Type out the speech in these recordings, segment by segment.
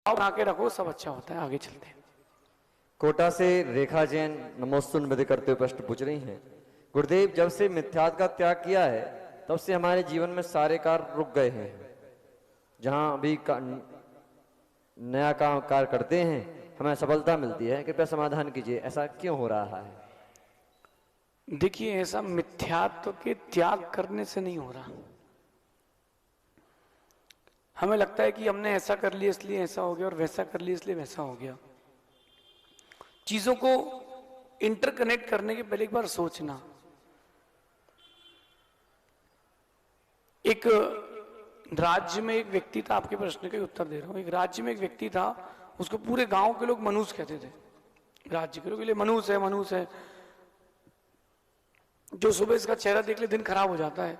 बना के रखो, सब अच्छा होता है। आगे चलते हैं। कोटा से रेखा जैन नमोस्तु निवेदन करते हुए प्रश्न पूछ रही हैं, गुरुदेव जब से मिथ्यात्व का त्याग किया है तब से हमारे जीवन में सारे कार्य रुक गए हैं। जहां अभी नया काम कार्य करते हैं हमें सफलता मिलती है, कृपया समाधान कीजिए, ऐसा क्यों हो रहा है? देखिए, ऐसा मिथ्यात्व के त्याग करने से नहीं हो रहा। हमें लगता है कि हमने ऐसा कर लिया इसलिए ऐसा हो गया और वैसा कर लिया इसलिए वैसा हो गया। चीजों को इंटरकनेक्ट करने के पहले एक बार सोचना। एक राज्य में एक व्यक्ति था, आपके प्रश्न का उत्तर दे रहा हूं। एक राज्य में एक व्यक्ति था, उसको पूरे गांव के लोग मनुष्य कहते थे। राज्य के लोग लिए मनुष्य है, मनुष्य है। जो सुबह इसका चेहरा देख ले दिन खराब हो जाता है।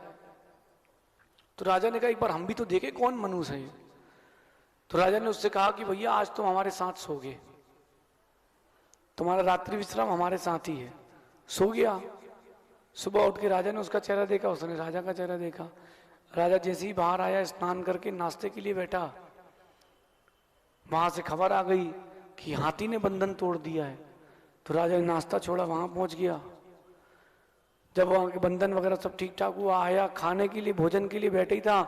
तो राजा ने कहा एक बार हम भी तो देखे कौन मनुष्य है। तो राजा ने उससे कहा कि भैया आज तुम हमारे साथ सोगे, तुम्हारा रात्रि विश्राम हमारे साथ ही है। सो गया। सुबह उठ के राजा ने उसका चेहरा देखा, उसने राजा का चेहरा देखा। राजा जैसे ही बाहर आया, स्नान करके नाश्ते के लिए बैठा, वहां से खबर आ गई कि हाथी ने बंधन तोड़ दिया है। तो राजा ने नाश्ता छोड़ा, वहां पहुंच गया। जब वहां के बंधन वगैरह सब ठीक ठाक हुआ, आया खाने के लिए, भोजन के लिए बैठे ही था,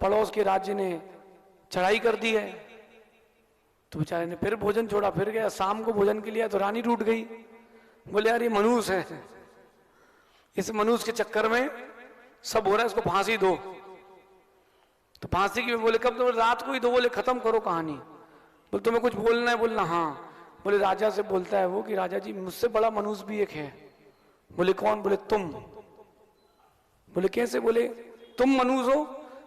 पड़ोस के राज्य ने चढ़ाई कर दी है। तो बेचारे ने फिर भोजन छोड़ा, फिर गया। शाम को भोजन के लिए तो रानी टूट गई। बोले यार ये मनुष्य है, इस मनुष्य के चक्कर में सब हो रहा है, इसको फांसी दो। तो फांसी की बोले कब? तो रात को ही दो। बोले खत्म करो कहानी। बोले तुम्हें कुछ बोलना है? बोलना हाँ। बोले राजा से बोलता है वो कि राजा जी मुझसे बड़ा मनुष्य भी एक है। बोले कौन? बोले तुम। बोले कैसे? बोले तुम मनुष्य हो?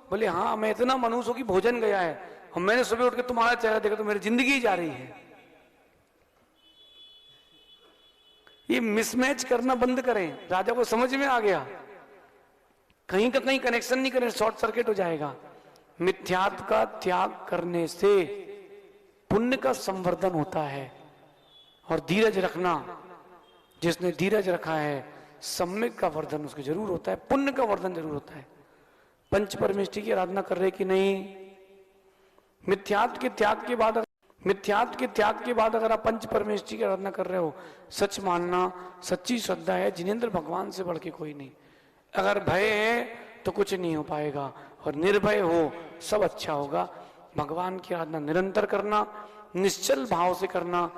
बोले हाँ, मैं इतना मनुष्य हूं कि भोजन गया है और मैंने सुबह उठ के तुम्हारा चेहरा देखा तो मेरी जिंदगी जा रही है। ये मिसमैच करना बंद करें। राजा को समझ में आ गया, कहीं का कहीं कनेक्शन नहीं करें, शॉर्ट सर्किट हो जाएगा। मिथ्यात्व का त्याग करने से पुण्य का संवर्धन होता है। और धीरज रखना, जिसने धीरज रखा है सम्यक का वर्धन उसके जरूर होता है, पुण्य का वर्धन जरूर होता है। पंच परमेष्टि की आराधना कर रहे कि नहीं? मिथ्यात्व के त्याग के बाद अगर आप पंच परमेष्टि की आराधना कर रहे हो, सच मानना, सच्ची श्रद्धा है, जिनेंद्र भगवान से बढ़ के कोई नहीं। अगर भय है तो कुछ नहीं हो पाएगा, और निर्भय हो सब अच्छा होगा। भगवान की आराधना निरंतर करना, निश्चल भाव से करना।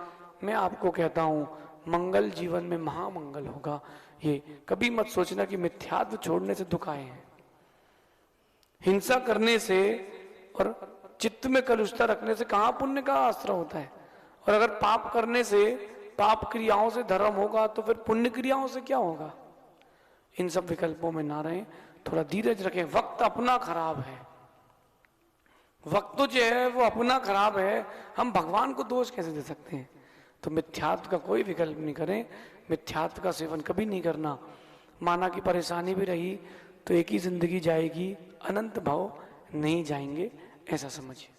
मैं आपको कहता हूं मंगल जीवन में महामंगल होगा। ये कभी मत सोचना कि मिथ्यात्व छोड़ने से दुख आए हैं। हिंसा करने से और चित्त में कलुषता रखने से कहां पुण्य का आश्रय होता है। और अगर पाप करने से, पाप क्रियाओं से धर्म होगा तो फिर पुण्य क्रियाओं से क्या होगा। इन सब विकल्पों में ना रहें, थोड़ा धीरज रखें। वक्त अपना खराब है, वक्त तो जो है वो अपना खराब है, हम भगवान को दोष कैसे दे सकते हैं। तो मिथ्यात्व का कोई विकल्प नहीं करें, मिथ्यात्व का सेवन कभी नहीं करना। माना कि परेशानी भी रही तो एक ही जिंदगी जाएगी, अनंत भाव नहीं जाएंगे, ऐसा समझिए।